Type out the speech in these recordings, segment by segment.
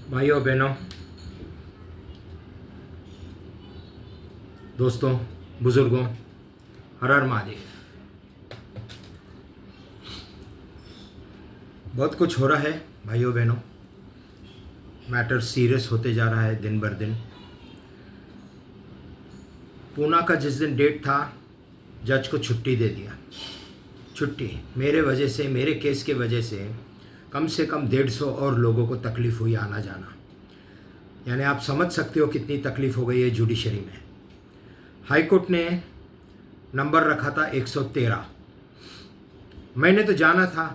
भाइयों बहनों, दोस्तों, बुजुर्गों, हर हर महादेव। बहुत कुछ हो रहा है भाइयों बहनों। मैटर सीरियस होते जा रहा है दिन बर दिन। पूना का जिस दिन डेट था, जज को छुट्टी दे दिया। छुट्टी मेरे वजह से, मेरे केस के वजह से कम 150 और लोगों को तकलीफ़ हुई आना जाना। यानी आप समझ सकते हो कितनी तकलीफ़ हो गई है जुडिशरी में। हाई कोर्ट ने नंबर रखा था 113। मैंने तो जाना था,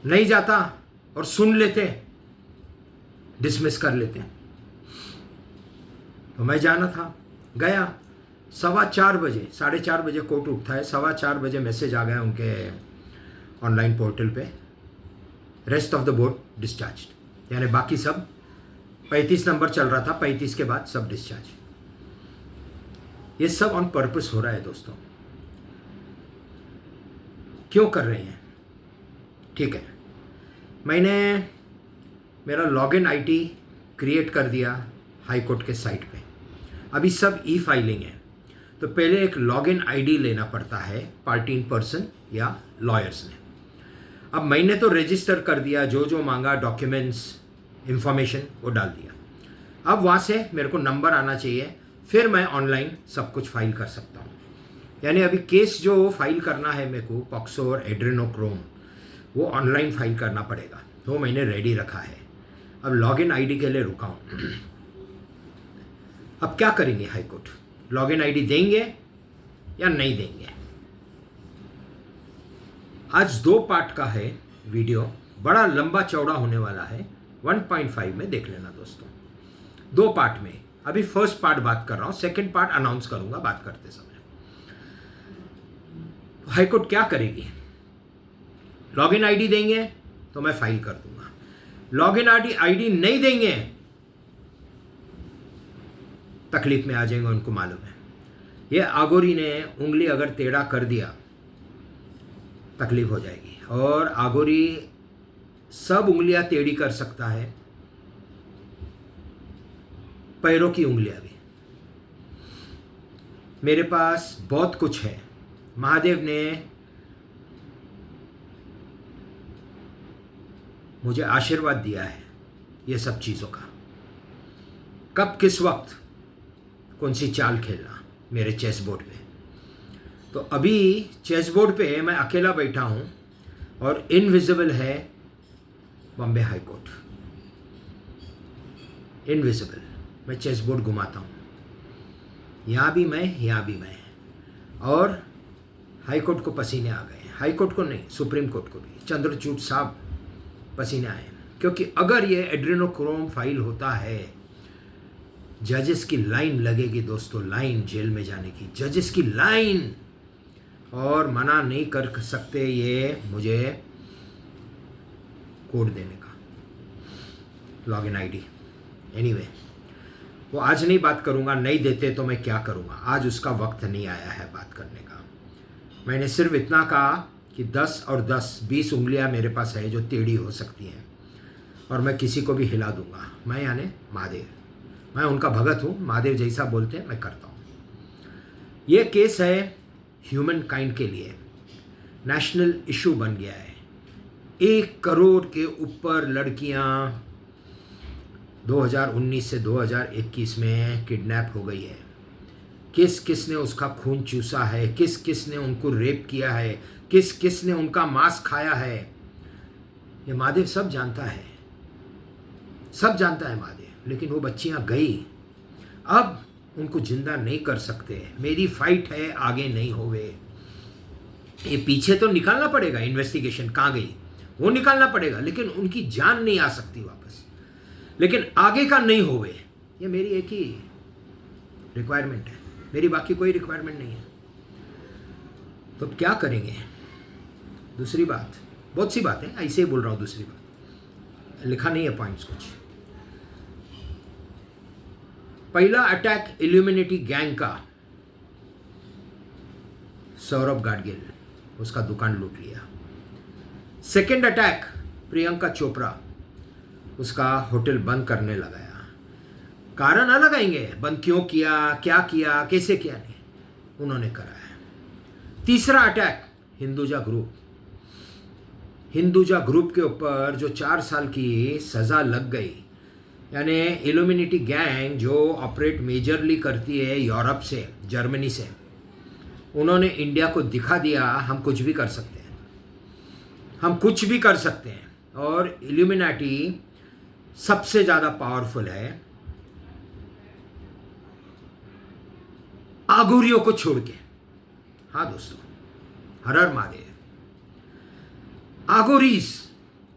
नहीं जाता और सुन लेते, डिसमिस कर लेते। तो मैं जाना था, गया। 4:15 बजे, 4:30 बजे कोर्ट उठता है। 4:15 बजे मैसेज आ गया उनके ऑनलाइन पोर्टल पे, rest of the board discharge. यानी बाकी सब 35 नंबर चल रहा था, 35 के बाद सब डिस्चार्ज। ये सब ऑन पर्पस हो रहा है दोस्तों। क्यों कर रहे हैं? ठीक है, मैंने मेरा लॉगिन आईडी क्रिएट कर दिया हाई कोर्ट के साइट पे। अभी सब ई फाइलिंग है, तो पहले एक लॉगिन आईडी लेना पड़ता है पार्टी इन पर्सन या लॉयर्स ने। अब मैंने तो रजिस्टर कर दिया, जो जो मांगा डॉक्यूमेंट्स इंफॉर्मेशन वो डाल दिया। अब वहाँ से मेरे को नंबर आना चाहिए, फिर मैं ऑनलाइन सब कुछ फाइल कर सकता हूँ। यानी अभी केस जो फाइल करना है मेरे को, पॉक्सो और एड्रेनोक्रोम, वो ऑनलाइन फाइल करना पड़ेगा। तो मैंने रेडी रखा है। अब लॉगिन आईडी के लिए रुका हूँ। अब क्या करेंगे हाई कोर्ट? लॉगिन आईडी देंगे या नहीं देंगे? आज 2 पार्ट का है वीडियो, बड़ा लंबा चौड़ा होने वाला है। 1.5 में देख लेना दोस्तों, 2 पार्ट में। अभी फर्स्ट पार्ट बात कर रहा हूँ, सेकंड पार्ट अनाउंस करूंगा बात करते समय। हाई कोर्ट क्या करेगी? लॉगिन आईडी देंगे तो मैं फाइल कर दूंगा। लॉगिन आईडी नहीं देंगे, तकलीफ में आ जाएंगे, उनको मालूम है। ये आगोरी ने उंगली अगर टेढ़ा कर दिया, तकलीफ हो जाएगी। और आगोरी सब उंगलियां टेढ़ी कर सकता है, पैरों की उंगलियां भी। मेरे पास बहुत कुछ है। महादेव ने मुझे आशीर्वाद दिया है ये सब चीज़ों का। कब किस वक्त कौन सी चाल खेलना मेरे चेस बोर्ड पे। तो अभी चेस बोर्ड पे मैं अकेला बैठा हूँ और इनविजिबल है बॉम्बे हाई कोर्ट। इनविजिबल, मैं चेस बोर्ड घुमाता हूँ, यहाँ भी मैं, यहाँ भी मैं। और हाई कोर्ट को पसीने आ गए। हाई कोर्ट को नहीं, सुप्रीम कोर्ट को भी, चंद्रचूड़ साहब पसीने आए। क्योंकि अगर ये एड्रेनोक्रोम फाइल होता है, जजेस की लाइन लगेगी दोस्तों, लाइन जेल में जाने की, जजेस की लाइन। और मना नहीं कर सकते ये मुझे कोड देने का, लॉगिन आईडी। एनीवे, वो आज नहीं बात करूंगा। नहीं देते तो मैं क्या करूंगा, आज उसका वक्त नहीं आया है बात करने का। मैंने सिर्फ इतना कहा कि 10 और 10, 20 उंगलियां मेरे पास है जो टेढ़ी हो सकती हैं, और मैं किसी को भी हिला दूंगा। मैं यानी महादेव, मैं उनका भगत हूँ। महादेव जैसा बोलते हैं मैं करता हूँ। ये केस है ह्यूमन काइंड के लिए, नेशनल इशू बन गया है। 1 करोड़ के ऊपर लड़कियाँ 2019 से 2021 में किडनैप हो गई है। किस किस ने उसका खून चूसा है, किस किस ने उनको रेप किया है, किस किस ने उनका मांस खाया है, ये महादेव सब जानता है, सब जानता है महादेव। लेकिन वो बच्चियां गई, अब उनको जिंदा नहीं कर सकते। मेरी फाइट है, आगे नहीं होवे। ये पीछे तो निकालना पड़ेगा, इन्वेस्टिगेशन कहाँ गई वो निकालना पड़ेगा, लेकिन उनकी जान नहीं आ सकती वापस। लेकिन आगे का नहीं होवे, ये मेरी एक ही रिक्वायरमेंट है, मेरी बाकी कोई रिक्वायरमेंट नहीं है। तो क्या करेंगे? दूसरी बात, बहुत सी बात है, ऐसे ही बोल रहा हूँ। दूसरी बात लिखा नहीं है पॉइंट्स कुछ। पहला अटैक इल्यूमिनेटी गैंग का, सौरभ गाडगिल, उसका दुकान लूट लिया। सेकंड अटैक प्रियंका चोपड़ा, उसका होटल बंद करने लगाया। कारण अलग आएंगे, बंद क्यों किया, क्या किया, कैसे किया, नहीं, उन्होंने कराया। तीसरा attack Hinduja group. Hinduja group के ऊपर जो 4 साल की सज़ा लग गई, यानी इल्यूमिनेटी गैंग जो ऑपरेट मेजरली करती है यूरोप से, जर्मनी से, उन्होंने इंडिया को दिखा दिया हम कुछ भी कर सकते हैं, हम कुछ भी कर सकते हैं। और इल्यूमिनाटी सबसे ज़्यादा पावरफुल है आगोरियों को छोड़ के। हाँ दोस्तों, हर हर महादेव। आगोरीज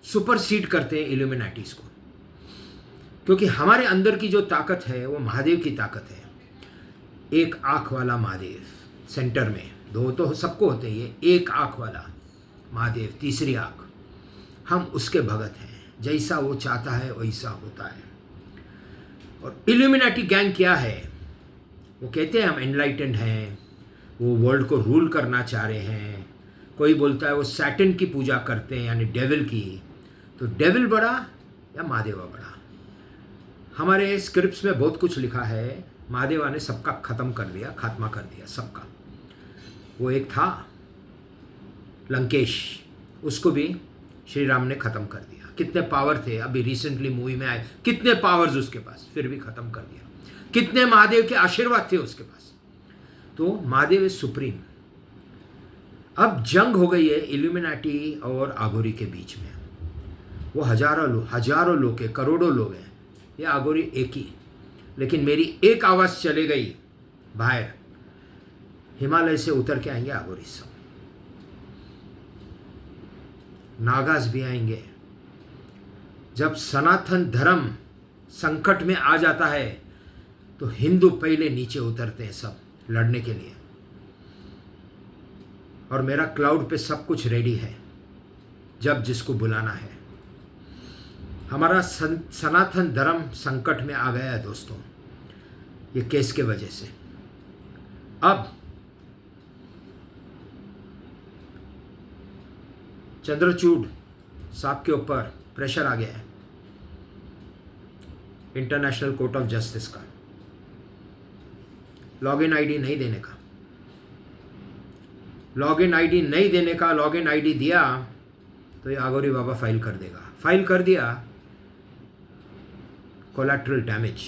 सुपरसीड करते हैं इल्यूमिनाटीज को, क्योंकि हमारे अंदर की जो ताकत है वो महादेव की ताकत है। एक आंख वाला महादेव सेंटर में, दो तो सबको होते हैं, ये एक आंख वाला महादेव, तीसरी आंख, हम उसके भगत हैं। जैसा वो चाहता है वैसा होता है। और इल्यूमिनाटी गैंग क्या है? वो कहते हैं हम एनलाइटेंड हैं, वो वर्ल्ड को रूल करना चाह रहे हैं। कोई बोलता है वो सैटर्न की पूजा करते हैं, यानी डेविल की। तो डेविल बड़ा या महादेवा बड़ा? हमारे स्क्रिप्ट्स में बहुत कुछ लिखा है, महादेवा ने सबका ख़त्म कर दिया, खात्मा कर दिया सबका। वो एक था लंकेश, उसको भी श्री राम ने ख़त्म कर दिया। कितने पावर थे, अभी रिसेंटली मूवी में आए, कितने पावर्स उसके पास, फिर भी ख़त्म कर दिया। कितने महादेव के आशीर्वाद थे उसके पास। तो महादेव इज सुप्रीम। अब जंग हो गई है इल्यूमिनाटी और आगोरी के बीच में। वो हजारों लोग हैं, करोड़ों लोग हैं, ये आगोरी एक ही। लेकिन मेरी एक आवाज़ चले गई बाहर, हिमालय से उतर के आएंगे आगोरी सब, नागाज भी आएंगे। जब सनातन धर्म संकट में आ जाता है तो हिंदू पहले नीचे उतरते हैं सब लड़ने के लिए। और मेरा क्लाउड पे सब कुछ रेडी है, जब जिसको बुलाना है। हमारा सनातन धर्म संकट में आ गया है दोस्तों, ये केस के वजह से। अब चंद्रचूड़ साहब के ऊपर प्रेशर आ गया है इंटरनेशनल कोर्ट ऑफ जस्टिस का, लॉगिन आईडी नहीं देने का। लॉगिन आईडी नहीं देने का, लॉगिन आईडी दिया तो ये आगोरी बाबा फाइल कर देगा। फाइल कर दिया, कोलैटरल डैमेज।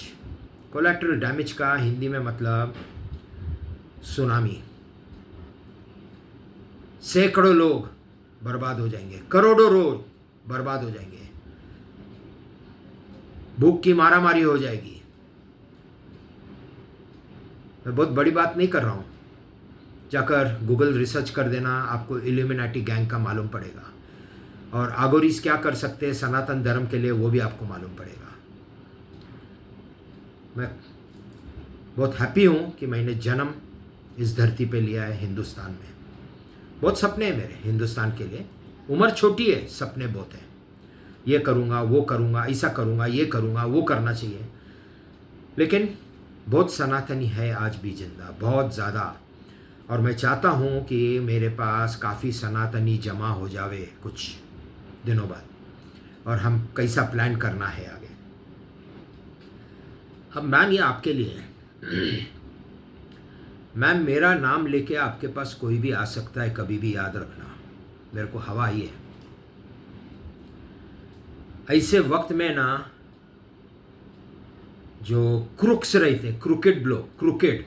कोलैटरल डैमेज का हिंदी में मतलब सुनामी। सैकड़ों लोग बर्बाद हो जाएंगे, करोड़ों लोग बर्बाद हो जाएंगे, भूख की मारामारी हो जाएगी। मैं बहुत बड़ी बात नहीं कर रहा हूँ, जाकर गूगल रिसर्च कर देना, आपको इल्यूमिनाटी गैंग का मालूम पड़ेगा। और आगोरीज क्या कर सकते हैं सनातन धर्म के लिए, वो भी आपको मालूम पड़ेगा। मैं बहुत हैप्पी हूँ कि मैंने जन्म इस धरती पे लिया है हिंदुस्तान में। बहुत सपने हैं मेरे हिंदुस्तान के लिए, उम्र छोटी है, सपने बहुत हैं। ये करूँगा, वो करूँगा, ऐसा करूँगा, ये करूँगा, वो करना चाहिए। लेकिन बहुत सनातनी है आज भी जिंदा, बहुत ज़्यादा। और मैं चाहता हूँ कि मेरे पास काफ़ी सनातनी जमा हो जावे कुछ दिनों बाद, और हम कैसा प्लान करना है आगे। अब मैम ये आपके लिए है। मैम मेरा नाम लेके आपके पास कोई भी आ सकता है, कभी भी याद रखना, मेरे को हवा आई है। ऐसे वक्त में ना जो क्रुक्स रहते, क्रुकेड ब्लो, क्रुकेड,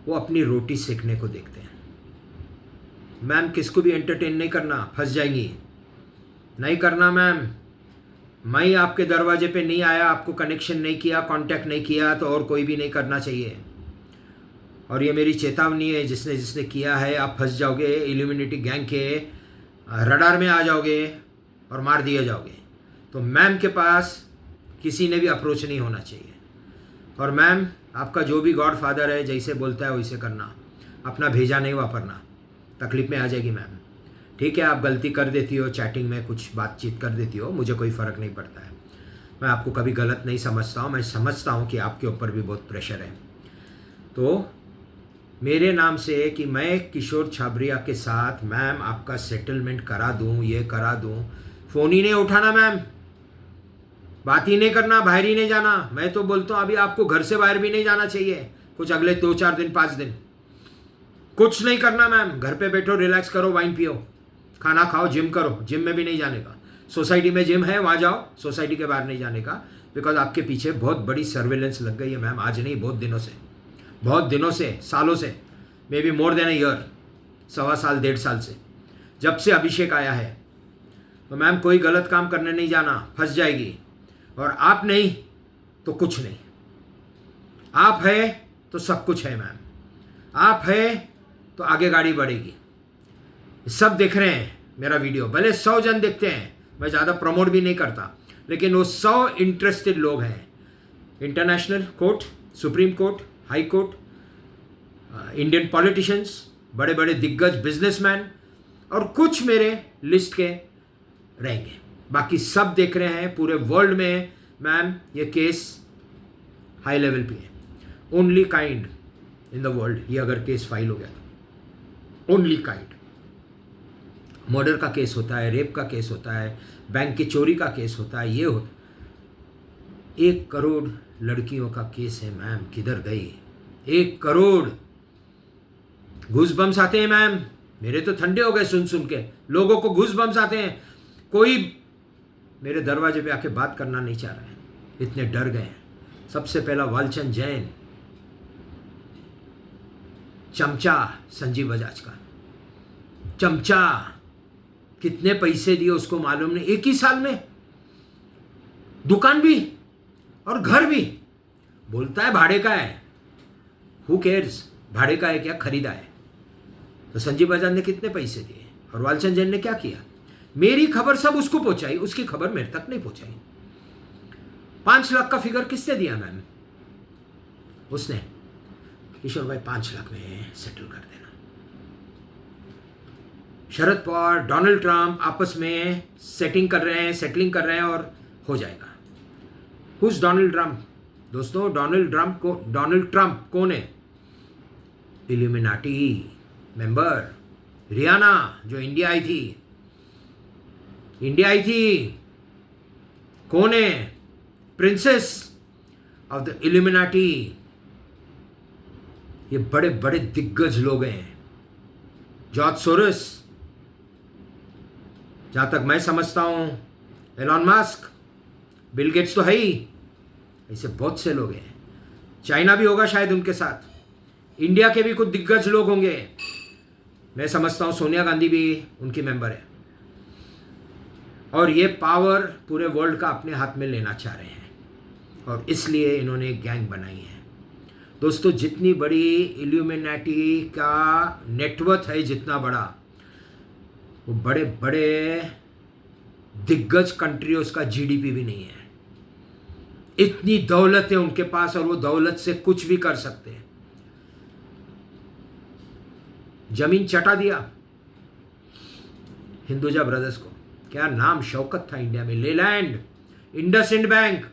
वो अपनी रोटी सेकने को देखते हैं। मैम किसको भी एंटरटेन नहीं करना, फंस जाएंगी, नहीं करना मैम। मैं आपके दरवाजे पे नहीं आया, आपको कनेक्शन नहीं किया, कांटेक्ट नहीं किया, तो और कोई भी नहीं करना चाहिए। और ये मेरी चेतावनी है, जिसने जिसने किया है आप फंस जाओगे, इल्यूमिनेटी गैंग के रडार में आ जाओगे और मार दिए जाओगे। तो मैम के पास किसी ने भी अप्रोच नहीं होना चाहिए। और मैम आपका जो भी गॉड फादर है जैसे बोलता है वैसे करना, अपना भेजा नहीं वापरना, तकलीफ में आ जाएगी मैम। ठीक है, आप गलती कर देती हो, चैटिंग में कुछ बातचीत कर देती हो, मुझे कोई फ़र्क नहीं पड़ता है। मैं आपको कभी गलत नहीं समझता हूँ, मैं समझता हूँ कि आपके ऊपर भी बहुत प्रेशर है। तो मेरे नाम से कि मैं किशोर छाबरिया के साथ मैम आपका सेटलमेंट करा दूँ, ये करा दूँ, फ़ोन ही नहीं उठाना मैम, बात ही नहीं करना, बाहर ही नहीं जाना। मैं तो बोलता हूँ अभी आपको घर से बाहर भी नहीं जाना चाहिए कुछ अगले 2-4 दिन 5 दिन, कुछ नहीं करना मैम। घर पे बैठो, रिलैक्स करो, वाइन पियो, खाना खाओ, जिम करो। जिम में भी नहीं जाने का, सोसाइटी में जिम है वहाँ जाओ, सोसाइटी के बाहर नहीं जाने का। बिकॉज आपके पीछे बहुत बड़ी सर्वेलेंस लग गई है मैम, आज नहीं बहुत दिनों से, सालों से, may be more than a year, 1.25 साल 1.5 साल से, जब से अभिषेक आया है। तो मैम कोई गलत काम करने नहीं जाना, फंस जाएगी। और आप नहीं तो कुछ नहीं, आप है तो सब कुछ है मैम, आप है तो आगे गाड़ी बढ़ेगी। सब देख रहे हैं मेरा वीडियो, भले 100 जन देखते हैं, मैं ज़्यादा प्रमोट भी नहीं करता, लेकिन वो 100 इंटरेस्टेड लोग हैं। International court, supreme court, high court, Indian politicians, बड़े बड़े दिग्गज बिजनेसमैन और कुछ मेरे लिस्ट के रहेंगे, बाकी सब देख रहे हैं पूरे वर्ल्ड में। मैम ये केस हाई लेवल पे है, only kind in the world ये अगर केस फाइल हो गया तो, ओनली काइंड। मर्डर का केस होता है, रेप का केस होता है, बैंक की चोरी का केस होता है, ये होता। 1 करोड़ लड़कियों का केस है मैम, किधर गई 1 करोड़? घूस बम्स आते हैं मैम, मेरे तो ठंडे हो गए सुन सुन के, लोगों को घूस बम्स आते हैं। कोई मेरे दरवाजे पे आके बात करना नहीं चाह रहा है, इतने डर गए हैं। सबसे पहला वालचंद जैन, चमचा संजीव बजाज का चमचा, कितने पैसे दिए उसको मालूम नहीं, 1 ही साल में दुकान भी और घर भी। बोलता है भाड़े का है, हु केयर्स, भाड़े का है क्या, खरीदा है। तो संजीव बजाज ने कितने पैसे दिए और वालचंद जैन ने क्या किया? मेरी खबर सब उसको पहुंचाई, उसकी खबर मेरे तक नहीं पहुंचाई। 5 लाख का फिगर किसने दिया मैम? उसने, किशोर भाई 5 लाख में सेटल कर देना। शरद पवार, डोनाल्ड ट्रंप आपस में सेटिंग कर रहे हैं, सेटलिंग कर रहे हैं और हो जाएगा। Who's Donald Trump? दोस्तों डोनाल्ड ट्रंप कौन है? इल्यूमिनाटी मेंबर, रियाना जो इंडिया आई थी, कौन है? Princess of the illuminati. ये बड़े बड़े दिग्गज लोग हैं। जॉर्ज सोरोस, जहां तक मैं समझता हूं, एलॉन मस्क, बिल गेट्स तो है ही, ऐसे बहुत से लोग हैं। चाइना भी होगा शायद उनके साथ, इंडिया के भी कुछ दिग्गज लोग होंगे। मैं समझता हूं सोनिया गांधी भी उनकी मेंबर है। और ये पावर पूरे वर्ल्ड का अपने हाथ में लेना चाह रहे हैं और इसलिए इन्होंने एक गैंग बनाई है। दोस्तों जितनी बड़ी इल्यूमिनाटी का नेटवर्थ है, जितना बड़ा, वो बड़े बड़े दिग्गज कंट्रियों का जीडीपी भी नहीं है। इतनी दौलत है उनके पास और वो दौलत से कुछ भी कर सकते हैं। जमीन चटा दिया हिंदुजा ब्रदर्स को, क्या नाम शौकत था इंडिया में, लेलैंड, इंडसइंड बैंक,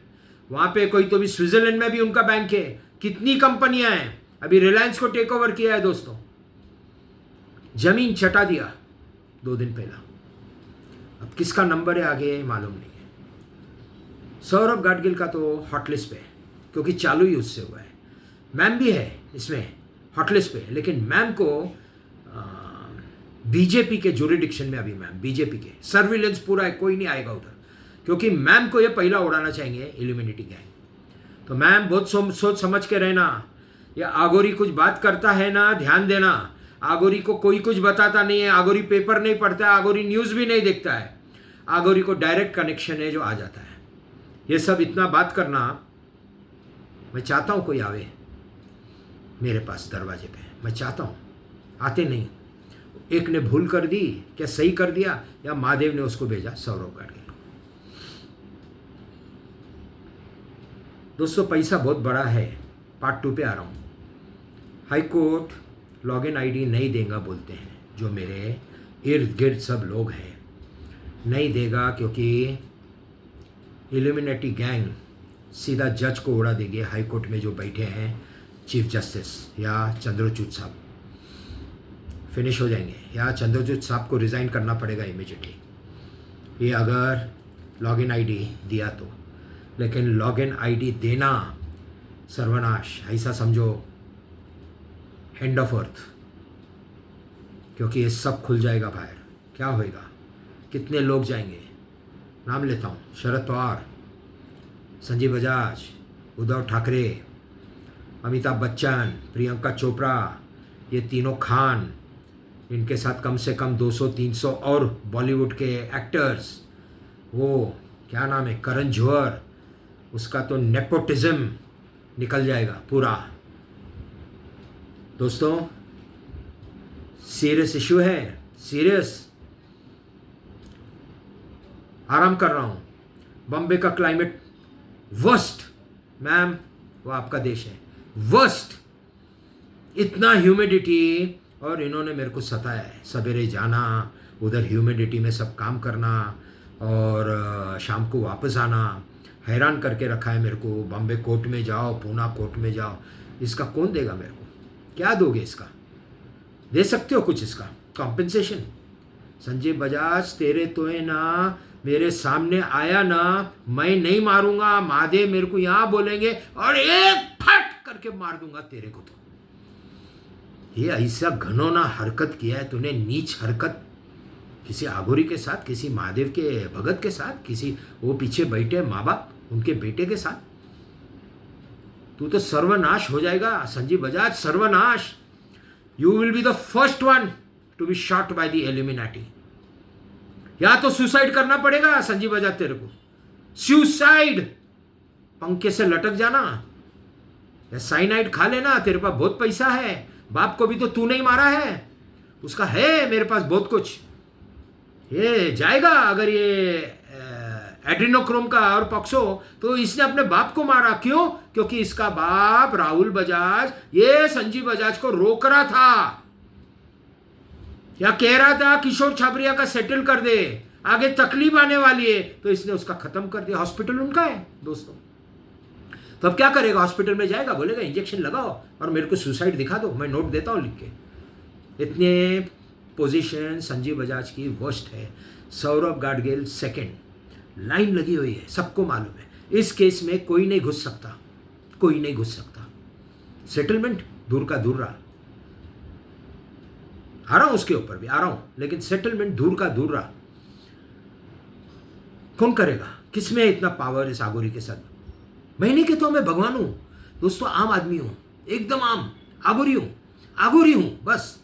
वहां पे कोई तो भी, स्विट्जरलैंड में भी उनका बैंक है। कितनी कंपनियां हैं, अभी रिलायंस को टेक ओवर किया है दोस्तों। जमीन चटा दिया 2 दिन पहला। अब किसका नंबर है आगे मालूम नहीं है। सौरभ गाडगिल का तो हॉटलिस्ट पे, क्योंकि चालू ही उससे हुआ है। मैम भी है इसमें हॉटलिस्ट पे, लेकिन मैम को बीजेपी के जुरिडिक्शन में, अभी मैम बीजेपी के सर्विलेंस पूरा है, कोई नहीं आएगा उधर, क्योंकि मैम को ये पहला उड़ाना चाहेंगे इल्यूमिनेटी गैंग। तो मैम बहुत सोच समझ के रहना। ये आगोरी कुछ बात करता है ना, ध्यान देना, आगोरी को कोई कुछ बताता नहीं है, आगोरी पेपर नहीं पढ़ता है, आगोरी न्यूज़ भी नहीं देखता है, आगोरी को डायरेक्ट कनेक्शन है जो आ जाता है। ये सब इतना बात करना, मैं चाहता हूँ कोई आवे मेरे पास दरवाजे पे, मैं चाहता हूँ, आते नहीं। एक ने भूल कर दी, क्या सही कर दिया, या महादेव ने उसको भेजा सौरभ गाडगिल को। दोस्तों पैसा बहुत बड़ा है, पार्ट 2 पे आ रहा हूँ। हाई कोर्ट लॉगिन आईडी नहीं देगा बोलते हैं, जो मेरे इर्द गिर्द सब लोग हैं, नहीं देगा, क्योंकि इल्यूमिनेटी गैंग सीधा जज को उड़ा देंगे। हाई कोर्ट में जो बैठे हैं चीफ जस्टिस या चंद्रचूड़ साहब फिनिश हो जाएंगे, या चंद्रचूड़ साहब को रिज़ाइन करना पड़ेगा इमीडिएटली। ये अगर लॉगिन आईडी दिया तो, लेकिन लॉगिन आईडी देना सर्वनाश, ऐसा समझो एंड ऑफ अर्थ, क्योंकि ये सब खुल जाएगा बाहर। क्या होएगा, कितने लोग जाएंगे, नाम लेता हूँ, शरद पवार, संजय बजाज, उद्धव ठाकरे, अमिताभ बच्चन, प्रियंका चोपड़ा, ये तीनों खान, इनके साथ कम से कम 200-300 और बॉलीवुड के एक्टर्स, वो क्या नाम है, करण जौहर, उसका तो नेपोटिज्म निकल जाएगा पूरा। दोस्तों सीरियस इशू है, सीरियस। आराम कर रहा हूँ। बॉम्बे का क्लाइमेट वर्स्ट, मैम वो आपका देश है, वर्स्ट, इतना ह्यूमिडिटी, और इन्होंने मेरे को सताया है। सवेरे जाना, उधर ह्यूमिडिटी में सब काम करना, और शाम को वापस आना, हैरान करके रखा है मेरे को। बॉम्बे कोर्ट में जाओ, पूना कोर्ट में जाओ, इसका कौन देगा मेरे को? क्या दोगे इसका? दे सकते हो कुछ इसका कॉम्पेंसेशन? संजय बजाज तेरे तो है ना, मेरे सामने आया ना, मैं नहीं मारूंगा, महादेव मेरे को यहाँ बोलेंगे और एक फट करके मार दूंगा तेरे को। तो ये ऐसा घनौना हरकत किया है तूने, नीच हरकत, किसी आगोरी के साथ, किसी महादेव के भगत के साथ, किसी वो पीछे बैठे माँ बाप उनके बेटे के साथ। तू तो सर्वनाश हो जाएगा संजय बजाज, सर्वनाश। You will be the first one to be shot by the Illuminati. या तो सुसाइड करना पड़ेगा संजय बजाज तेरे को, सुसाइड, पंखे से लटक जाना, या साइनाइड खा लेना, तेरे पास बहुत पैसा है, बाप को भी तो तू नहीं मारा है, उसका है मेरे पास बहुत कुछ, ये जाएगा। अगर ये एड्रीनोक्रोम का और पॉक्सो, तो इसने अपने बाप को मारा, क्यों? क्योंकि इसका बाप राहुल बजाज ये संजय बजाज को रोक रहा था, या कह रहा था किशोर छाबरिया का सेटल कर दे, आगे तकलीफ आने वाली है, तो इसने उसका खत्म कर दिया। हॉस्पिटल उनका है दोस्तों, तो अब क्या करेगा? हॉस्पिटल में जाएगा, बोलेगा इंजेक्शन लगाओ और मेरे को सुसाइड दिखा दो, मैं नोट देता हूं लिख के। इतने पोजीशन संजय बजाज की वर्स्ट है। सौरभ गाडगिल सेकंड, लाइन लगी हुई है, सबको मालूम है। इस केस में कोई नहीं घुस सकता, कोई नहीं घुस सकता। सेटलमेंट दूर का दूर रहा, आ रहा हूं उसके ऊपर भी आ रहा हूं, लेकिन सेटलमेंट दूर का दूर रहा। कौन करेगा? किसमें इतना पावर इस आगोरी के साथ? मैं नहीं कहता हूं मैं भगवान हूं दोस्तों, आम आदमी हूं, एकदम आम आगोरी हूं, आगोरी हूं, बस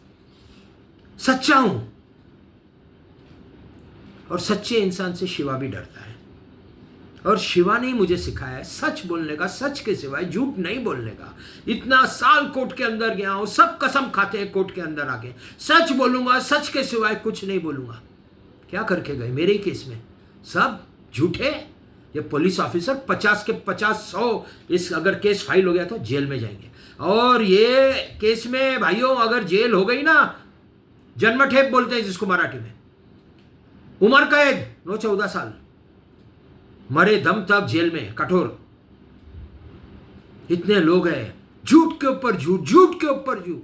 सच्चा हूं। और सच्चे इंसान से शिवा भी डरता है, और शिवा ने मुझे सिखाया है सच बोलने का, सच के सिवाय झूठ नहीं बोलने का। इतना साल कोर्ट के अंदर गया हूं, सब कसम खाते हैं कोर्ट के अंदर आके, सच बोलूंगा, सच के सिवाय कुछ नहीं बोलूंगा। क्या करके गए मेरे ही केस में? सब झूठे। ये पुलिस ऑफिसर 50 के 50-100 इस अगर केस फाइल हो गया तो जेल में जाएंगे। और ये केस में भाइयों अगर जेल हो गई ना, जन्मठेप बोलते हैं जिसको मराठी में, उम्र कैद 9-14 साल, मरे दम तक जेल में, कठोर। इतने लोग हैं, झूठ के ऊपर झूठ, झूठ के ऊपर झूठ।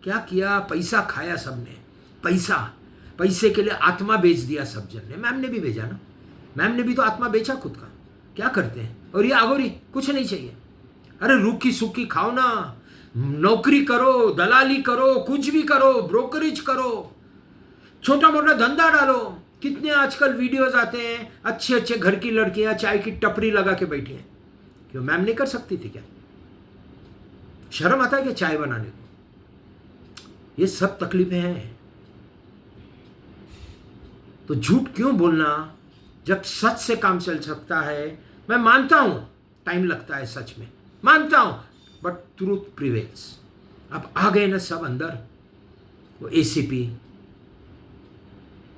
क्या किया? पैसा खाया सबने, पैसे के लिए आत्मा बेच दिया सब जन ने। मैम ने भी भेजा ना, मैम ने भी तो आत्मा बेचा खुद का। क्या करते हैं? और ये आगोरी कुछ नहीं चाहिए। अरे रूखी सूखी खाओ ना, नौकरी करो, दलाली करो, कुछ भी करो, ब्रोकरेज करो, छोटा मोटा धंधा डालो। कितने आजकल वीडियोस आते हैं, अच्छे अच्छे घर की लड़कियां चाय की टपरी लगा के बैठी हैं। क्यों मैम नहीं कर सकती थी क्या? शर्म आता है क्या चाय बनाने को? ये सब तकलीफें हैं। तो झूठ क्यों बोलना जब सच से काम चल सकता है? मैं मानता हूं टाइम लगता है सच में, मानता हूं, बट ट्रूथ प्रिवेल्स। अब आ गए ना सब अंदर, वो एसीपी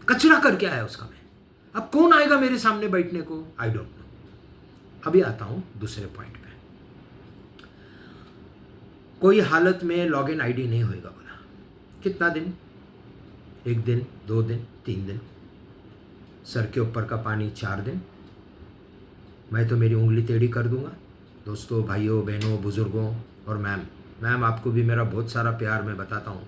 कचरा करके आया उसका मैं, अब कौन आएगा मेरे सामने बैठने को? I don't know. अभी आता हूं दूसरे पॉइंट पे। कोई हालत में लॉगिन आईडी नहीं होएगा बोला। कितना दिन? 1 दिन, 2 दिन, 3 दिन, सर के ऊपर का पानी 4 दिन। मैं तो मेरी उंगली टेढ़ी कर दूंगा। दोस्तों, भाइयों, बहनों, बुजुर्गों और मैम आपको भी मेरा बहुत सारा प्यार मैं बताता हूँ।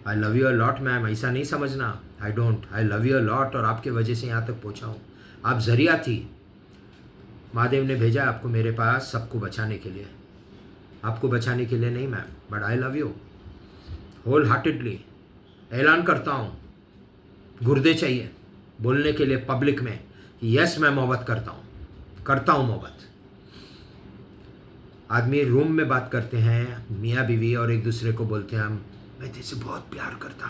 आई love you a lot ma'am, ऐसा नहीं समझना। I don't, I love you a lot, और आपके वजह से यहाँ तक पहुँचा हूँ। आप जरिया थी, महादेव ने भेजा आपको मेरे पास सबको बचाने के लिए, आपको बचाने के लिए नहीं ma'am, but I love you wholeheartedly. ऐलान करता हूँ, गुर्दे चाहिए बोलने के लिए पब्लिक में कि यस मैं मोहब्बत करता हूँ मोहब्बत। आदमी रूम में बात करते हैं मियाँ बीवी और एक दूसरे को बोलते हैं हम मैं तेरे से बहुत प्यार करता,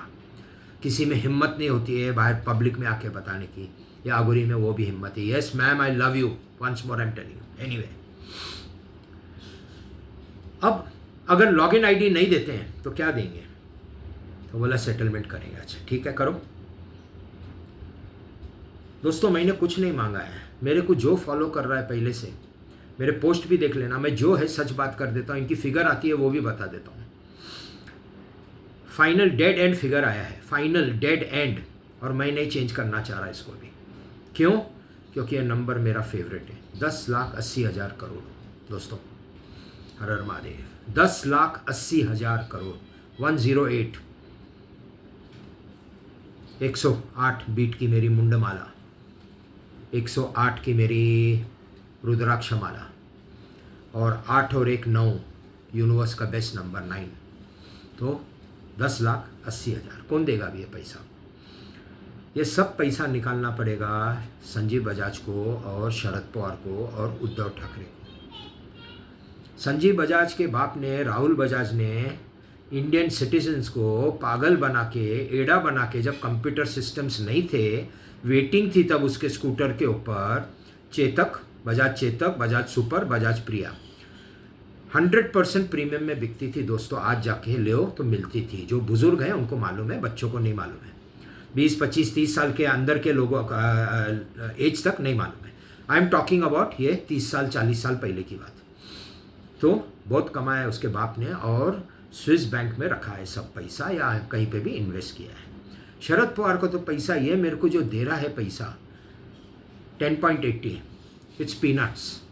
किसी में हिम्मत नहीं होती है बाहर पब्लिक में आके बताने की, या आगुरी में वो भी हिम्मत है। Yes ma'am I love you once more I am telling you. Anyway, अब अगर लॉगिन आईडी नहीं देते हैं तो क्या देंगे, तो बोला सेटलमेंट करेंगे। अच्छा ठीक है करो। दोस्तों मैंने कुछ नहीं मांगा है, मेरे को जो फॉलो कर रहा है पहले से मेरे पोस्ट भी देख लेना, मैं जो है सच बात कर देता हूँ, इनकी फिगर आती है वो भी बता देता हूँ। फाइनल डेड एंड फिगर आया है, फाइनल डेड एंड, और मैं नहीं चेंज करना चाह रहा इसको भी। क्यों? क्योंकि ये नंबर मेरा फेवरेट है, 10,80,000 करोड़। दोस्तों हर हर महादेव, 10,80,000 करोड़, 108, 108 बीट की मेरी मुंडमाला, 108 की मेरी रुद्राक्ष माला, और 8 और 1 9, यूनिवर्स का बेस्ट नंबर 9। तो 10,80,000 कौन देगा अभी ये पैसा? ये सब पैसा निकालना पड़ेगा संजीव बजाज को और शरद पवार को और उद्धव ठाकरे को। संजीव बजाज के बाप ने, राहुल बजाज ने इंडियन सिटीजन्स को पागल बना के, एड़ा बना के, जब कंप्यूटर सिस्टम्स नहीं थे, वेटिंग थी तब उसके स्कूटर के ऊपर, चेतक, बजाज चेतक, बजाज सुपर, बजाज प्रिया 100% प्रीमियम में बिकती थी दोस्तों। आज जाके ले तो मिलती थी, जो बुजुर्ग हैं उनको मालूम है, बच्चों को नहीं मालूम है, 20, 25, 30 साल के अंदर के लोगों का एज तक नहीं मालूम है। आई एम टॉकिंग अबाउट ये 30 साल 40 साल पहले की बात। तो बहुत कमाया है उसके बाप ने, और स्विस बैंक में रखा है सब पैसा, या कहीं पे भी इन्वेस्ट किया है। शरद पवार को तो पैसा, ये मेरे को जो दे रहा है पैसा 10.80, इट्स पीनट्स।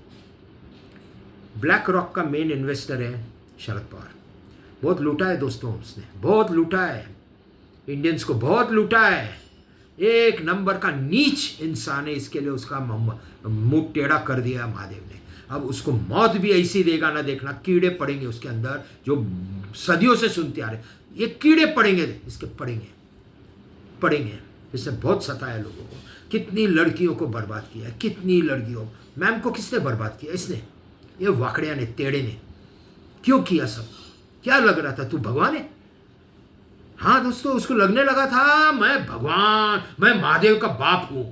ब्लैक रॉक का मेन इन्वेस्टर है शरद पवार। बहुत लूटा है दोस्तों उसने, बहुत लूटा है, इंडियंस को बहुत लूटा है। एक नंबर का नीच इंसान है, इसके लिए उसका मुंह टेढ़ा कर दिया महादेव ने। अब उसको मौत भी ऐसी देगा ना, देखना कीड़े पड़ेंगे उसके अंदर, जो सदियों से सुनते आ रहे, ये कीड़े पड़ेंगे, इसके पड़ेंगे। इससे बहुत सताया लोगों को, कितनी लड़कियों को बर्बाद किया, कितनी लड़कियों। मैम को किसने बर्बाद किया? इसने, ये वाकड़िया ने, टेढ़े ने। क्यों किया सब? क्या लग रहा था तू भगवान है? हाँ दोस्तों, उसको लगने लगा था मैं भगवान, मैं महादेव का बाप हूं।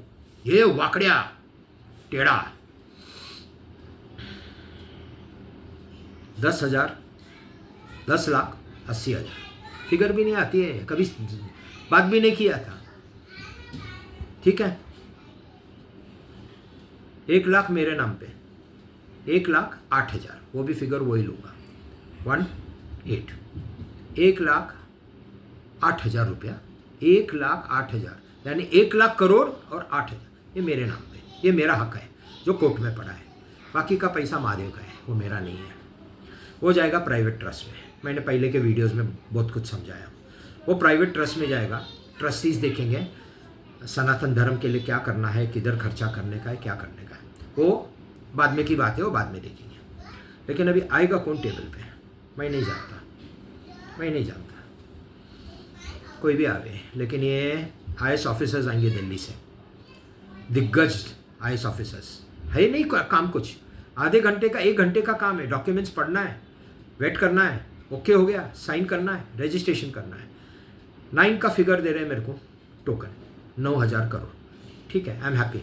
ये वाकड़िया टेढ़ा। 10,000, 10,80,000 फिगर भी नहीं आती है, कभी बात भी नहीं किया था। ठीक है, 1 लाख मेरे नाम पे, 1,08,000, वो भी फिगर वही लूँगा, 18, 1,08,000 रुपया, 1,08,000, यानी 1 लाख करोड़ और 8,000, ये मेरे नाम पे, ये मेरा हक है जो कोर्ट में पड़ा है। बाकी का पैसा महादेव का है, वो मेरा नहीं है। वो जाएगा प्राइवेट ट्रस्ट में, मैंने पहले के वीडियोस में बहुत कुछ समझाया। वो प्राइवेट ट्रस्ट में जाएगा, ट्रस्टीज देखेंगे सनातन धर्म के लिए क्या करना है, किधर खर्चा करने का है, क्या करने का है, वो बाद में की बात है, वो बाद में देखेंगे। लेकिन अभी आएगा कौन टेबल पे, मैं नहीं जानता, कोई भी आवे। लेकिन ये IAS ऑफिसर्स आएंगे दिल्ली से, दिग्गज IAS ऑफिसर्स। है नहीं काम कुछ, आधे घंटे का 1 घंटे का काम है, डॉक्यूमेंट्स पढ़ना है, वेट करना है, ओके हो गया, साइन करना है, रजिस्ट्रेशन करना है। 9 का फिगर दे रहे हैं मेरे को टोकन, 9,000 करोड़। ठीक है, आई एम हैप्पी।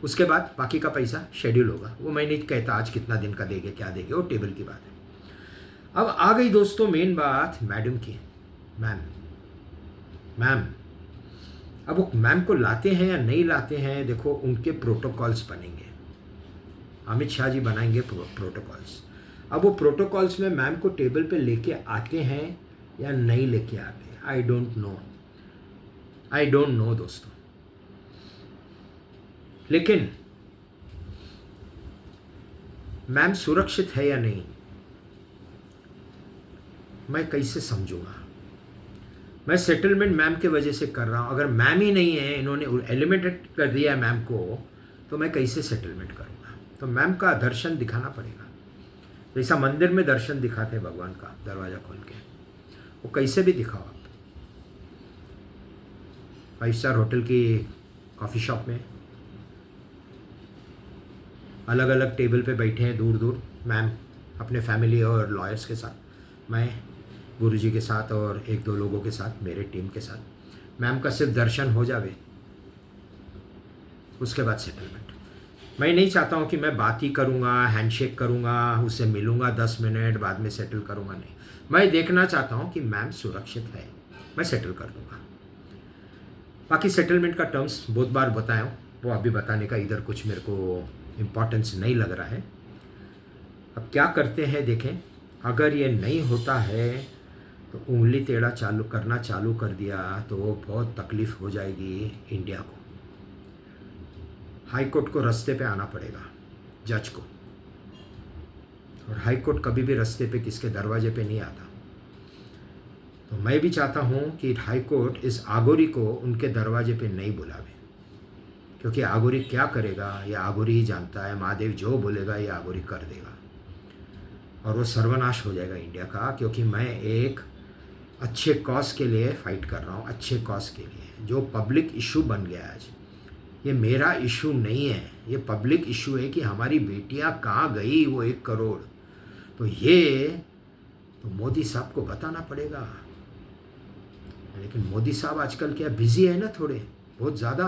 उसके बाद बाकी का पैसा शेड्यूल होगा, वो मैं नहीं कहता आज कितना दिन का देंगे, क्या देंगे, वो टेबल की बात है। अब आ गई दोस्तों मेन बात मैडम की। मैम अब वो मैम को लाते हैं या नहीं लाते हैं, देखो उनके प्रोटोकॉल्स बनेंगे, अमित शाह जी बनाएंगे प्रोटोकॉल्स। अब वो प्रोटोकॉल्स में मैम को टेबल पे लेके आते हैं या नहीं लेके आते, आई डोंट नो दोस्तों। लेकिन मैम सुरक्षित है या नहीं, मैं कैसे समझूंगा? मैं सेटलमेंट मैम के वजह से कर रहा हूँ। अगर मैम ही नहीं है, इन्होंने एलिमिनेट कर दिया है मैम को, तो मैं कैसे सेटलमेंट करूँगा? तो मैम का दर्शन दिखाना पड़ेगा, जैसा मंदिर में दर्शन दिखाते हैं भगवान का दरवाज़ा खोल के, वो कैसे भी दिखाओ आप। 5 स्टार होटल की कॉफ़ी शॉप में अलग अलग टेबल पे बैठे हैं दूर दूर मैम अपने फैमिली और लॉयर्स के साथ, मैं गुरुजी के साथ और 1-2 लोगों के साथ, मेरे टीम के साथ। मैम का सिर्फ दर्शन हो जावे, उसके बाद सेटलमेंट। मैं नहीं चाहता हूँ कि मैं बात ही करूँगा, हैंडशेक करूँगा, उससे मिलूँगा 10 मिनट बाद में सेटल करूँगा, नहीं। मैं देखना चाहता हूँ कि मैम सुरक्षित है, मैं सेटल कर दूँगा। बाकी सेटलमेंट का टर्म्स बहुत बार बताया हूँ, वो अभी बताने का इधर कुछ मेरे को इम्पोर्टेंस नहीं लग रहा है। अब क्या करते हैं देखें। अगर ये नहीं होता है तो उंगली टेढ़ा चालू कर दिया तो बहुत तकलीफ़ हो जाएगी इंडिया को। हाई कोर्ट को रास्ते पे आना पड़ेगा, जज को। और हाई कोर्ट कभी भी रास्ते पे किसके दरवाजे पे नहीं आता। तो मैं भी चाहता हूँ कि हाई कोर्ट इस आगोरी को उनके दरवाजे पे नहीं बुलावे, क्योंकि आगोरी क्या करेगा ये आगोरी ही जानता है। महादेव जो बोलेगा ये आगोरी कर देगा और वो सर्वनाश हो जाएगा इंडिया का। क्योंकि मैं एक अच्छे कॉज के लिए फ़ाइट कर रहा हूँ, अच्छे कॉज के लिए, जो पब्लिक इशू बन गया है आज। ये मेरा इशू नहीं है, ये पब्लिक इशू है कि हमारी बेटियां कहाँ गई वो 1 करोड़। तो ये तो मोदी साहब को बताना पड़ेगा। लेकिन मोदी साहब आजकल क्या बिज़ी है ना, थोड़े बहुत ज़्यादा।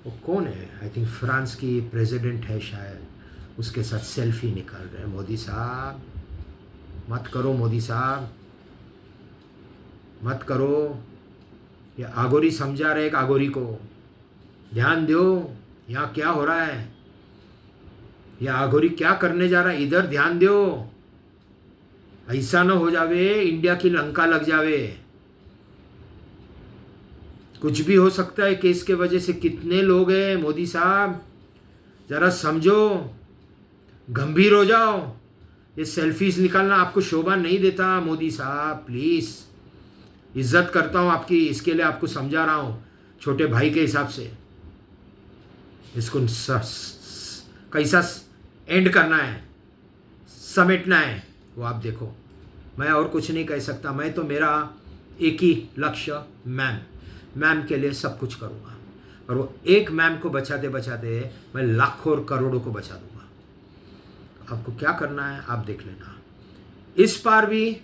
वो कौन है, आई थिंक फ्रांस की प्रेसिडेंट है शायद, उसके साथ सेल्फी निकाल रहे हैं। मोदी साहब मत करो, मोदी साहब मत करो। ये आगोरी समझा रहे एक आगोरी को, ध्यान दो यहाँ क्या हो रहा है, ये आगोरी क्या करने जा रहा है, इधर ध्यान दो। ऐसा न हो जावे इंडिया की लंका लग जावे। कुछ भी हो सकता है केस के वजह से। कितने लोग हैं मोदी साहब, जरा समझो, गंभीर हो जाओ। ये सेल्फीज निकालना आपको शोभा नहीं देता मोदी साहब, प्लीज़। इज्जत करता हूँ आपकी, इसके लिए आपको समझा रहा हूँ छोटे भाई के हिसाब से। इसको कैसा एंड करना है, समेटना है, वो आप देखो। मैं और कुछ नहीं कह सकता। मैं तो मेरा एक ही लक्ष्य, मैम के लिए सब कुछ करूँगा। और वो एक मैम को बचाते बचाते मैं लाखों और करोड़ों को बचा दूंगा। आपको क्या करना है आप देख लेना। इस बार भी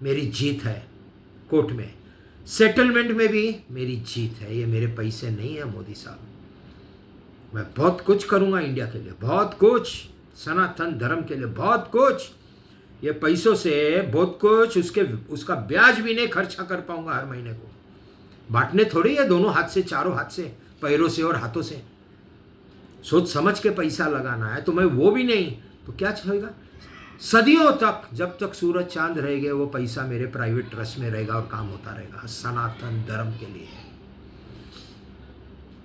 मेरी जीत है कोर्ट में, सेटलमेंट में भी मेरी जीत है। ये मेरे पैसे नहीं है मोदी साहब। मैं बहुत कुछ करूँगा इंडिया के लिए, बहुत कुछ, सनातन धर्म के लिए बहुत कुछ। ये पैसों से बहुत कुछ, उसका ब्याज भी नहीं खर्चा कर पाऊंगा हर महीने को। बांटने थोड़ी है दोनों हाथ से, चारों हाथ से, पैरों से और हाथों से। सोच समझ के पैसा लगाना है, तो मैं वो भी नहीं, तो क्या चलेगा? सदियों तक, जब तक सूरज चांद रहेंगे, वो पैसा मेरे प्राइवेट ट्रस्ट में रहेगा और काम होता रहेगा सनातन धर्म के लिए।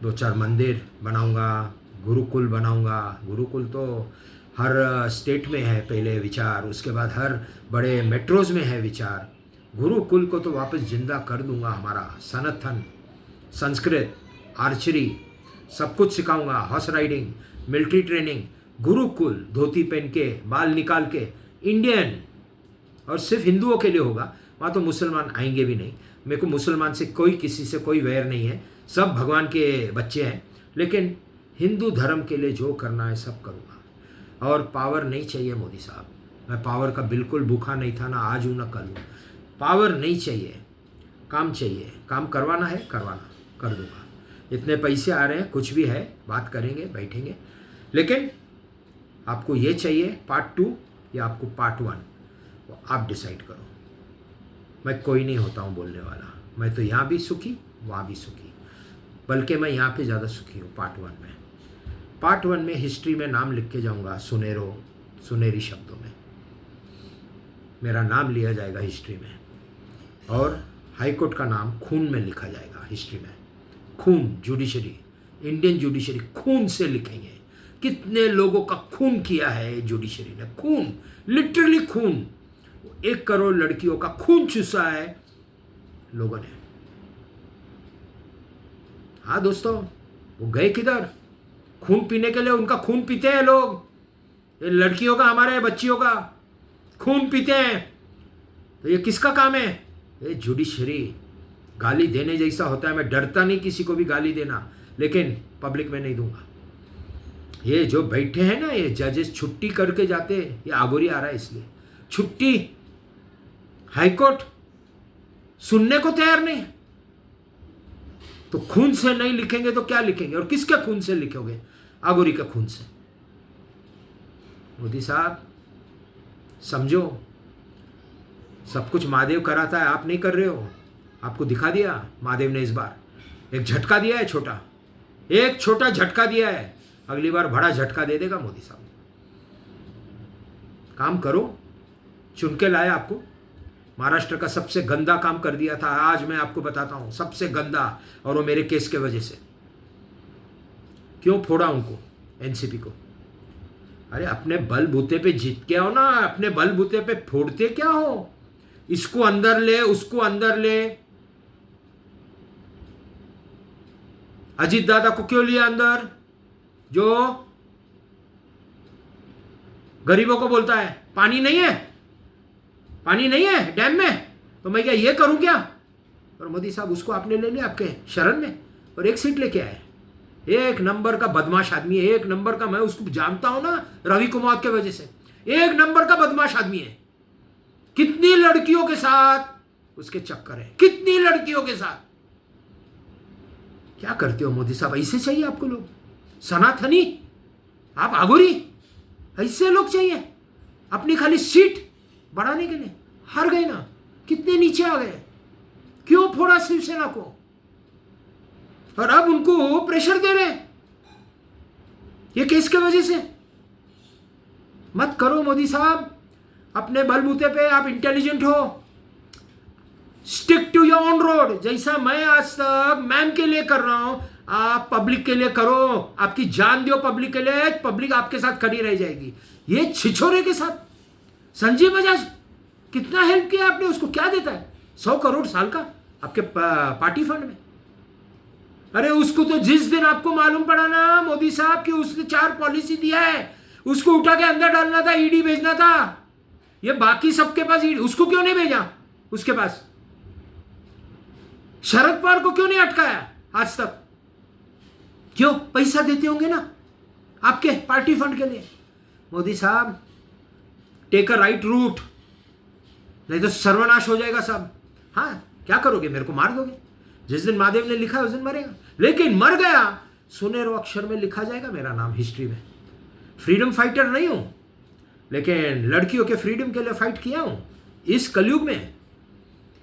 2-4 मंदिर बनाऊंगा, गुरुकुल बनाऊंगा। गुरुकुल तो हर स्टेट में है पहले विचार, उसके बाद हर बड़े मेट्रोज में है विचार। गुरुकुल को तो वापस जिंदा कर दूंगा। हमारा सनातन, संस्कृत, आर्चरी सब कुछ सिखाऊंगा, horse riding, military training. Gurukul dhoti पहन के, बाल निकाल के, इंडियन, और सिर्फ हिंदुओं के लिए होगा। वहाँ तो मुसलमान आएंगे भी नहीं। मेरे को मुसलमान से कोई, किसी से कोई वैर नहीं है, सब भगवान के बच्चे हैं। लेकिन हिंदू धर्म के लिए जो करना है सब करूँगा। और पावर नहीं चाहिए मोदी साहब, मैं पावर का बिल्कुल भूखा नहीं था, ना आज हूँ ना कल हूँ। पावर नहीं चाहिए, काम चाहिए। काम करवाना है, करवाना, कर दूँगा। इतने पैसे आ रहे हैं, कुछ भी है, बात करेंगे, बैठेंगे। लेकिन आपको ये चाहिए पार्ट 2 या आपको पार्ट 1, वो आप डिसाइड करो। मैं कोई नहीं होता हूँ बोलने वाला। मैं तो यहाँ भी सुखी, वहाँ भी सुखी, बल्कि मैं यहाँ पे ज़्यादा सुखी हूँ पार्ट 1 में। पार्ट 1 में हिस्ट्री में नाम लिख के जाऊँगा, सुनहरी शब्दों में मेरा नाम लिया जाएगा हिस्ट्री में। और हाई कोर्ट का नाम खून में लिखा जाएगा हिस्ट्री में। खून, जुडिशरी, इंडियन जुडिशरी खून से लिखेंगे। कितने लोगों का खून किया है जुडिशरी ने, खून, लिटरली खून। 1 करोड़ लड़कियों का खून चूसा है लोगों ने। हाँ दोस्तों, वो गए किधर? खून पीने के लिए। उनका खून पीते हैं लोग, ये लड़कियों का, हमारे बच्चियों का खून पीते हैं। तो ये किसका काम है? ये जुडिशरी गाली देने जैसा होता है। मैं डरता नहीं किसी को भी गाली देना, लेकिन पब्लिक में नहीं दूंगा। ये जो बैठे हैं ना, ये जजेस छुट्टी करके जाते हैं। ये आगोरी आ रहा है इसलिए छुट्टी। हाईकोर्ट सुनने को तैयार नहीं। तो खून से नहीं लिखेंगे तो क्या लिखेंगे? और किसके खून से लिखोगे? आगोरी के खून से। मोदी साहब समझो, सब कुछ महादेव कराता है, आप नहीं कर रहे हो। आपको दिखा दिया महादेव ने इस बार। एक झटका दिया है, एक छोटा झटका दिया है। अगली बार बड़ा झटका दे देगा मोदी साहब। काम करो, चुन के लाया आपको। महाराष्ट्र का सबसे गंदा काम कर दिया था, आज मैं आपको बताता हूं, सबसे गंदा। और वो मेरे केस के वजह से। क्यों फोड़ा उनको, एनसीपी को? अरे अपने बलबूते पे जीत के आओ ना, अपने बलबूते पे फोड़ते क्या हो? इसको अंदर ले, उसको अंदर ले। अजीत दादा को क्यों लिया अंदर? जो गरीबों को बोलता है पानी नहीं है, पानी नहीं है डैम में, तो मैं क्या ये करूं क्या? और मोदी साहब उसको आपने ले लिया आपके शरण में, और एक सीट लेके आए। एक नंबर का बदमाश आदमी है, एक नंबर का। मैं उसको जानता हूं ना, रवि कुमार के वजह से। एक नंबर का बदमाश आदमी है। कितनी लड़कियों के साथ उसके चक्कर है, कितनी लड़कियों के साथ। क्या करते हो मोदी साहब? ऐसे चाहिए आपको लोग? सनातनी, आप आगोरी, ऐसे लोग चाहिए अपनी खाली सीट बढ़ाने के लिए? हार गए ना, कितने नीचे आ गए। क्यों फोड़ा शिवसेना को? और अब उनको प्रेशर दे रहे हैं ये केस के वजह से। मत करो मोदी साहब, अपने बलबूते पे आप इंटेलिजेंट हो। Stick to your on road. जैसा मैं आज तक मैम के लिए कर रहा हूं, आप पब्लिक के लिए करो। आपकी जान दो पब्लिक के लिए, पब्लिक आपके साथ खड़ी रह जाएगी। ये छिछोरे के साथ संजीव बजाज, कितना हेल्प किया आपने उसको? क्या देता है? 100 करोड़ साल का आपके पार्टी फंड में। अरे उसको तो जिस दिन आपको मालूम पड़ा ना मोदी साहब कि उसने 4 पॉलिसी दिया है, उसको उठा के अंदर डालना था, ईडी भेजना था। ये बाकी सबके पास ईडी, उसको क्यों नहीं भेजा? उसके पास शरद पवार को क्यों नहीं अटकाया आज तक? क्यों? पैसा देते होंगे ना आपके पार्टी फंड के लिए। मोदी साहब टेक अ राइट रूट, नहीं तो सर्वनाश हो जाएगा सब। हाँ, क्या करोगे? मेरे को मार दोगे? जिस दिन महादेव ने लिखा है उस दिन मरेगा। लेकिन मर गया, सुनहरे अक्षर में लिखा जाएगा मेरा नाम हिस्ट्री में। फ्रीडम फाइटर नहीं हूं, लेकिन लड़कियों के फ्रीडम के लिए फाइट किया हूं। इस कलयुग में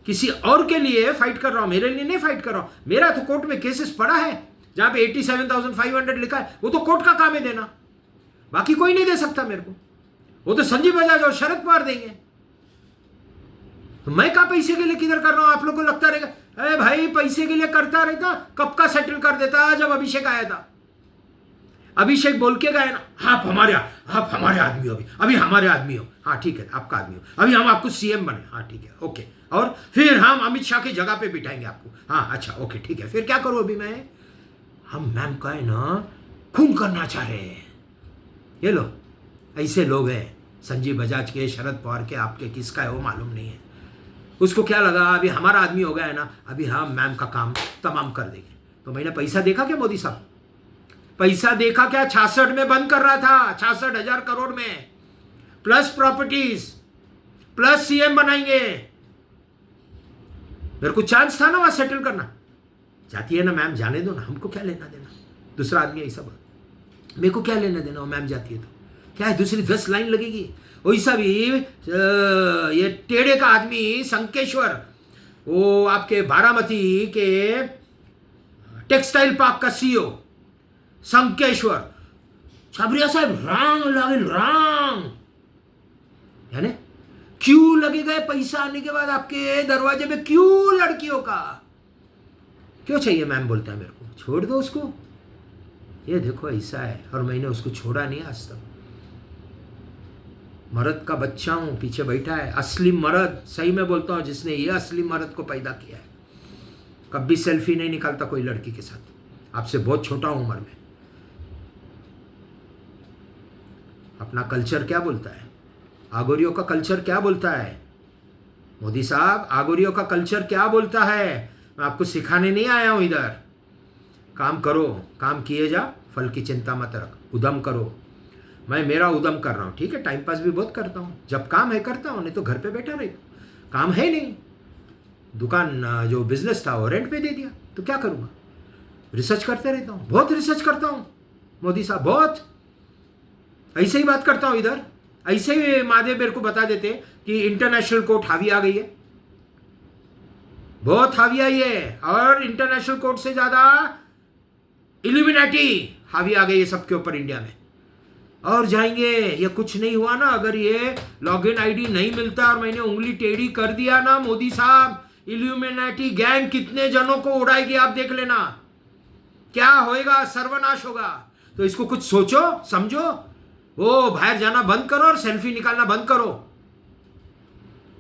किसी और के लिए फाइट कर रहा हूं, मेरे लिए नहीं फाइट कर रहा हूं। मेरा तो कोर्ट में केसेस पड़ा है जहां पे 87,500 लिखा है, वो तो कोर्ट का काम है देना। बाकी कोई नहीं दे सकता मेरे को, वो तो संजीव बजाज और शरद पवार देंगे। तो मैं कहा पैसे के लिए किधर कर रहा हूं? आप लोग को लगता रहेगा अरे भाई पैसे के लिए करता रहता, कब का सेटल कर देता। जब अभिषेक आया था, अभिषेक बोल के गए ना, आप हमारे आदमी हो, अभी हमारे आदमी हो। हाँ ठीक है, आपका आदमी हो, अभी हम आपको सीएम बने। हाँ ठीक है, ओके। और फिर हम अमित शाह की जगह पे बिठाएंगे आपको। हाँ अच्छा, ओके ठीक है। फिर क्या करूं अभी मैं? हम मैम का है ना खून करना चाह रहे हैं। ये लो, ऐसे लोग हैं संजीव बजाज के, शरद पवार के, आपके किसका है वो मालूम नहीं है। उसको क्या लगा अभी हमारा आदमी हो गया है ना, अभी हम मैम का काम तमाम कर देंगे। तो मैंने पैसा देखा क्या मोदी साहब? पैसा देखा क्या? 66 में बंद कर रहा था, 66,000 करोड़ में, प्लस प्रॉपर्टीज, प्लस सीएम बनाएंगे। मेरे को चांस था ना वहां सेटल करना। जाती है ना मैम, जाने दो ना, हमको क्या लेना देना। दूसरा आदमी ऐसा बोल, मेरे को क्या लेना देना, वो मैम जाती है तो क्या है, दूसरी 10 लाइन लगेगी। वैसा भी ये टेढ़े का आदमी संकेश्वर, वो आपके बारामती के टेक्सटाइल पार्क का सीईओ संकेश्वर, छाबरिया साहब रांग लागेल रांग, यानी क्यों लगेगा पैसा आने के बाद आपके दरवाजे पे? क्यों लड़कियों का क्यों चाहिए? मैम बोलता है मेरे को छोड़ दो उसको। ये देखो ऐसा है, और मैंने उसको छोड़ा नहीं आज तक। मर्द का बच्चा हूं, पीछे बैठा है असली मर्द, सही में बोलता हूं, जिसने ये असली मर्द को पैदा किया है। कभी सेल्फी नहीं निकालता कोई लड़की के साथ, आपसे बहुत छोटा हूं उम्र में। अपना कल्चर क्या बोलता है, आगोरियों का कल्चर क्या बोलता है? मोदी साहब, आगोरियों का कल्चर क्या बोलता है? मैं आपको सिखाने नहीं आया हूं इधर। काम करो, काम किए जा, फल की चिंता मत रख, उद्यम करो। मैं मेरा उद्यम कर रहा हूँ, ठीक है, टाइम पास भी बहुत करता हूँ, जब काम है करता हूँ, नहीं तो घर पे बैठा रही। काम है नहीं, दुकान जो बिजनेस था वो रेंट पे दे दिया, तो क्या करूँगा? रिसर्च करते रहता हूँ, बहुत रिसर्च करता हूँ मोदी साहब, बहुत। ऐसे ही बात करता हूँ इधर, ऐसे ही महादेव मेरे को बता देते कि इंटरनेशनल कोर्ट हावी आ गई है, बहुत हावी आई है, और इंटरनेशनल कोर्ट से ज़्यादा इल्यूमिनाटी हावी आ गई है सबके ऊपर इंडिया में। और जाएंगे, ये कुछ नहीं हुआ ना, अगर ये लॉगिन आईडी नहीं मिलता और मैंने उंगली टेढ़ी कर दिया ना मोदी साहब, इल्यूमिनाटी गैंग कितने जनों को उड़ाएगी आप देख लेना, क्या होएगा, सर्वनाश होगा। तो इसको कुछ सोचो समझो, वो बाहर जाना बंद करो और सेल्फी निकालना बंद करो।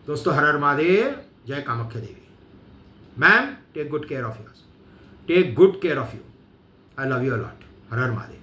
दोस्तों, हर हर महादेव, जय Kamakhya Devi. Ma'am, take good care of yours, take good care of you, I love you a lot. Har Har Mahadev.